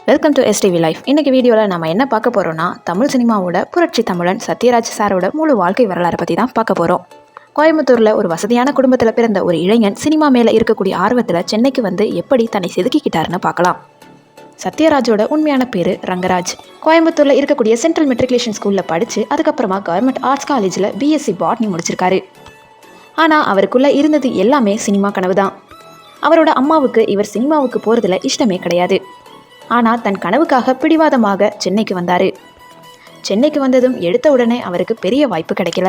Welcome to STV life. இன்றைக்கி வீடியோவில் நம்ம என்ன பார்க்க போகிறோம்னா, தமிழ் சினிமாவோட புரட்சி தமிழன் சத்யராஜ் சாரோட முழு வாழ்க்கை வரலாறை பற்றி தான் பார்க்க போகிறோம். கோயம்புத்தூரில் ஒரு வசதியான குடும்பத்தில் பிறந்த ஒரு இளைஞன் சினிமா மேலே இருக்கக்கூடிய ஆர்வத்தில் சென்னைக்கு வந்து எப்படி தன்னை செதுக்கிக்கிட்டாருன்னு பார்க்கலாம். சத்யராஜோட உண்மையான பேர் ரங்கராஜ். கோயம்புத்தூரில் இருக்கக்கூடிய சென்ட்ரல் மெட்ரிகுலேஷன் ஸ்கூலில் படித்து அதுக்கப்புறமா கவர்மெண்ட் ஆர்ட்ஸ் காலேஜில் பிஎஸ்சி பாட்னி முடிச்சிருக்காரு. ஆனால் அவருக்குள்ளே இருந்தது எல்லாமே சினிமா கனவு தான். அவரோட அம்மாவுக்கு இவர் சினிமாவுக்கு போகிறதுல இஷ்டமே கிடையாது. ஆனால் தன் கனவுக்காக பிடிவாதமாக சென்னைக்கு வந்தார். சென்னைக்கு வந்ததும் எடுத்த உடனே அவருக்கு பெரிய வாய்ப்பு கிடைக்கல.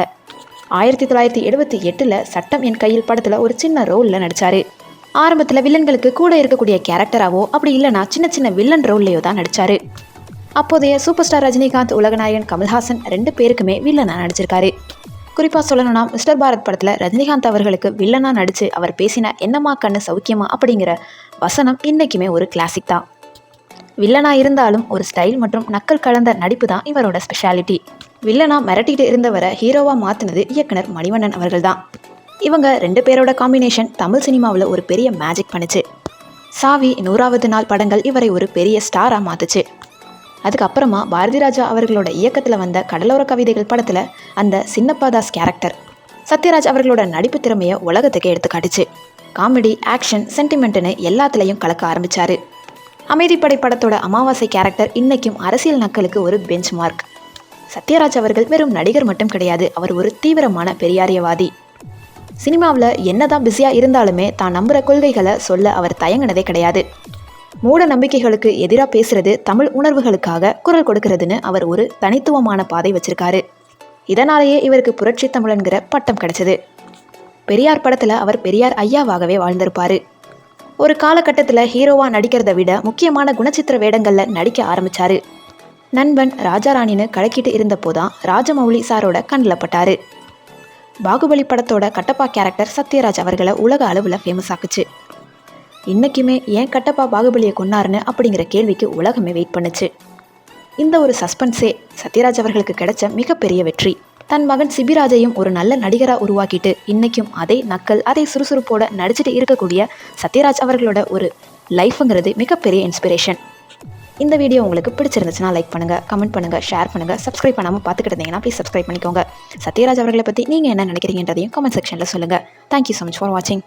1978 சட்டம் என் கையில் படத்தில் ஒரு சின்ன ரோலில் நடித்தார். ஆரம்பத்தில் வில்லன்களுக்கு கூட இருக்கக்கூடிய கேரக்டராகவோ அப்படி இல்லைனா சின்ன சின்ன வில்லன் ரோல்லையோ தான் நடித்தார். அப்போதைய சூப்பர் ஸ்டார் ரஜினிகாந்த், உலகநாயகன் கமல்ஹாசன் 2 பேருக்குமே வில்லனாக நடிச்சிருக்காரு. குறிப்பாக சொல்லணும்னா மிஸ்டர் பாரத் படத்தில் ரஜினிகாந்த் அவர்களுக்கு வில்லனாக நடித்து அவர் பேசின என்னம்மா கண்ணு சௌக்கியமா அப்படிங்கிற வசனம் இன்றைக்குமே ஒரு கிளாசிக் தான். வில்லனாக இருந்தாலும் ஒரு ஸ்டைல் மற்றும் நக்கல் கலந்த நடிப்பு தான் இவரோட ஸ்பெஷாலிட்டி. வில்லனாக மிரட்டிட்டு இருந்தவரை ஹீரோவாக மாற்றினது இயக்குனர் மணிவண்ணன் அவர்கள் தான். இவங்க 2 பேரோட காம்பினேஷன் தமிழ் சினிமாவில் ஒரு பெரிய மேஜிக் பண்ணுச்சு. சாவி, 100வது நாள் படங்கள் இவரை ஒரு பெரிய ஸ்டாராக மாற்றுச்சு. அதுக்கப்புறமா பாரதி ராஜா அவர்களோட இயக்கத்தில் வந்த கடலோர கவிதைகள் படத்தில் அந்த சின்னப்பாதாஸ் கேரக்டர் சத்யராஜ் அவர்களோட நடிப்பு திறமையை உலகத்துக்கே எடுத்து காட்டுச்சு. காமெடி, ஆக்ஷன், சென்டிமெண்ட்டுன்னு எல்லாத்துலேயும் கலக்க ஆரம்பித்தார். அமைதிப்படை படத்தோட அமாவாசை கேரக்டர் இன்னைக்கும் அரசியல் நக்கலுக்கு ஒரு பெஞ்ச் மார்க். சத்யராஜ் அவர்கள் வெறும் நடிகர் மட்டும் கிடையாது, அவர் ஒரு தீவிரமான பெரியாரியவாதி. சினிமாவில் என்னதான் பிஸியாக இருந்தாலுமே தான் நம்புகிற கொள்கைகளை சொல்ல அவர் தயங்கினதே கிடையாது. மூட நம்பிக்கைகளுக்கு எதிராக பேசுறது, தமிழ் உணர்வுகளுக்காக குரல் கொடுக்கறதுன்னு அவர் ஒரு தனித்துவமான பாதை வச்சிருக்காரு. இதனாலேயே இவருக்கு புரட்சி தமிழன்கிற பட்டம் கிடைச்சது. பெரியார் படத்தில் அவர் பெரியார் ஐயாவாகவே வாழ்ந்திருப்பார். ஒரு காலகட்டத்தில் ஹீரோவாக நடிக்கிறத விட முக்கியமான குணச்சித்திர வேடங்களில் நடிக்க ஆரம்பித்தார். நண்பன், ராஜாராணின்னு கலக்கிட்டு இருந்தப்போதான் ராஜமௌலி சாரோட கண்ணில் பட்டார். பாகுபலி படத்தோட கட்டப்பா கேரக்டர் சத்யராஜ் அவர்களை உலக அளவில் ஃபேமஸ் ஆக்குச்சு. இன்றைக்குமே ஏன் கட்டப்பா பாகுபலியை கொன்னாருன்னு அப்படிங்கிற கேள்விக்கு உலகமே வெயிட் பண்ணுச்சு. இந்த ஒரு சஸ்பென்ஸே சத்யராஜ் அவர்களுக்கு கிடைச்ச மிகப்பெரிய வெற்றி. தன் மகன் சிபிராஜையும் ஒரு நல்ல நடிகராக உருவாக்கிட்டு இன்றைக்கும் அதே நக்கல், அதே சுறுசுறுப்போட நடிச்சுட்டு இருக்கக்கூடிய சத்யராஜ் அவர்களோட ஒரு லைஃபுங்கிறது மிகப்பெரிய இன்ஸ்பிரேஷன். இந்த வீடியோ உங்களுக்கு பிடிச்சிருந்துச்சுன்னா லைக் பண்ணுங்கள், கமெண்ட் பண்ணுங்கள், ஷேர் பண்ணுங்கள். சப்ஸ்கிரைப் பண்ணாமல் பார்த்துக்கிட்டு இருந்தீங்கன்னா ப்ளீஸ் சப்ஸ்கிரைப் பண்ணிக்கோங்க. சத்யராஜ் அவர்களை பற்றி நீங்கள் என்ன நினைக்கிறீங்கன்றதையும் கமெண்ட் செக்ஷனில் சொல்லுங்கள். தேங்க்யூ ஸோ மச் ஃபார் வாட்சிங்.